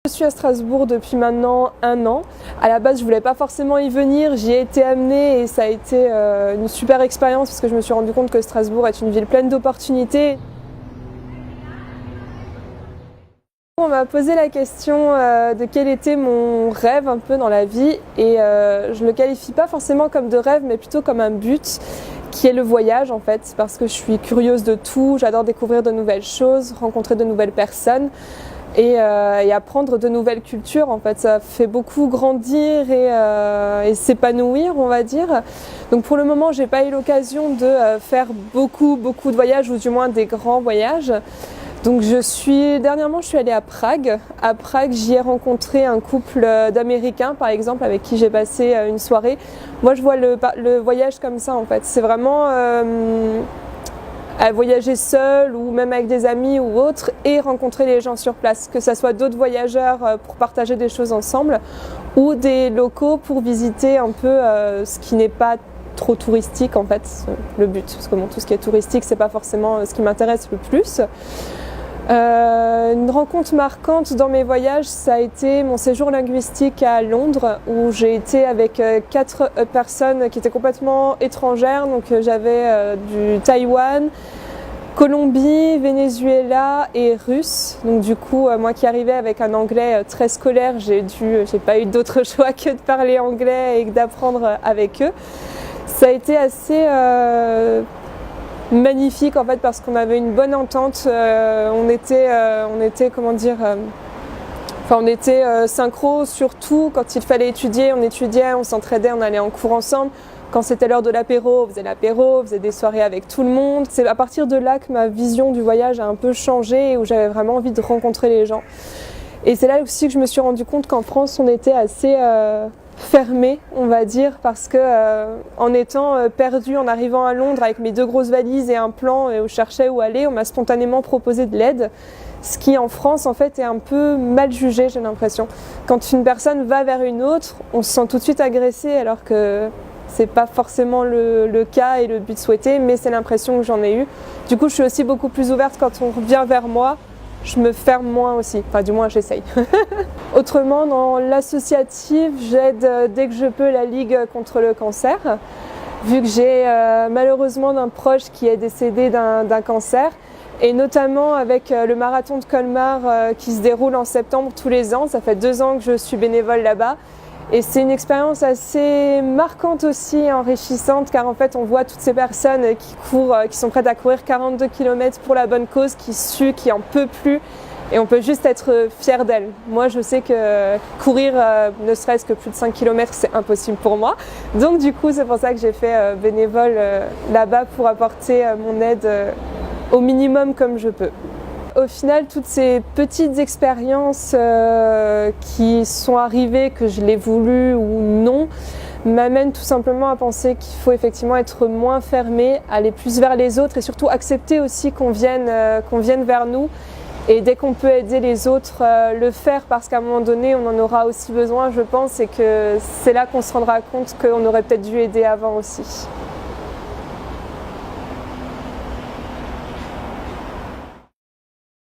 Je suis à Strasbourg depuis maintenant 1 an. À la base, je voulais pas forcément y venir, j'y ai été amenée et ça a été une super expérience parce que je me suis rendu compte que Strasbourg est une ville pleine d'opportunités. On m'a posé la question de quel était mon rêve un peu dans la vie et je le qualifie pas forcément comme de rêve mais plutôt comme un but qui est le voyage en fait parce que je suis curieuse de tout, j'adore découvrir de nouvelles choses, rencontrer de nouvelles personnes. Et apprendre de nouvelles cultures, en fait, ça fait beaucoup grandir et s'épanouir, on va dire. Donc pour le moment, j'ai pas eu l'occasion de faire beaucoup de voyages, ou du moins des grands voyages. Donc dernièrement, je suis allée à Prague. À Prague, j'y ai rencontré un couple d'Américains, par exemple, avec qui j'ai passé une soirée. Moi, je vois le voyage comme ça, en fait. C'est vraiment à voyager seul ou même avec des amis ou autres et rencontrer les gens sur place, que ce soit d'autres voyageurs pour partager des choses ensemble ou des locaux pour visiter un peu ce qui n'est pas trop touristique en fait, le but, parce que bon, tout ce qui est touristique c'est pas forcément ce qui m'intéresse le plus. Une rencontre marquante dans mes voyages, ça a été mon séjour linguistique à Londres où j'ai été avec 4 personnes qui étaient complètement étrangères. Donc j'avais du Taïwan, Colombie, Venezuela et Russe. Donc du coup, moi qui arrivais avec un anglais très scolaire, j'ai pas eu d'autre choix que de parler anglais et d'apprendre avec eux. Ça a été assez magnifique en fait parce qu'on avait une bonne entente, on était synchro surtout quand il fallait étudier, on étudiait, on s'entraidait, on allait en cours ensemble. Quand c'était l'heure de l'apéro, on faisait des soirées avec tout le monde. C'est à partir de là que ma vision du voyage a un peu changé et où j'avais vraiment envie de rencontrer les gens. Et c'est là aussi que je me suis rendu compte qu'en France on était assez fermé, on va dire, parce que en étant perdue, en arrivant à Londres avec mes 2 grosses valises et un plan et où je cherchais où aller, on m'a spontanément proposé de l'aide, ce qui en France en fait est un peu mal jugé, j'ai l'impression. Quand une personne va vers une autre, on se sent tout de suite agressé alors que c'est pas forcément le cas et le but souhaité, mais c'est l'impression que j'en ai eu. Du coup, je suis aussi beaucoup plus ouverte quand on vient vers moi. Je me ferme moins aussi, enfin du moins j'essaye. Autrement, dans l'associatif, j'aide dès que je peux la Ligue contre le cancer, vu que j'ai malheureusement un proche qui est décédé d'un cancer, et notamment avec le marathon de Colmar qui se déroule en septembre tous les ans. Ça fait 2 ans que je suis bénévole là-bas. Et c'est une expérience assez marquante aussi, enrichissante, car en fait on voit toutes ces personnes qui courent, qui sont prêtes à courir 42 km pour la bonne cause, qui suent, qui en peut plus, et on peut juste être fier d'elles. Moi je sais que courir ne serait-ce que plus de 5 km c'est impossible pour moi, donc du coup c'est pour ça que j'ai fait bénévole là-bas pour apporter mon aide au minimum comme je peux. Au final, toutes ces petites expériences qui sont arrivées, que je l'ai voulu ou non, m'amènent tout simplement à penser qu'il faut effectivement être moins fermé, aller plus vers les autres et surtout accepter aussi qu'on vienne vers nous. Et dès qu'on peut aider les autres, le faire parce qu'à un moment donné, on en aura aussi besoin, je pense, et que c'est là qu'on se rendra compte qu'on aurait peut-être dû aider avant aussi.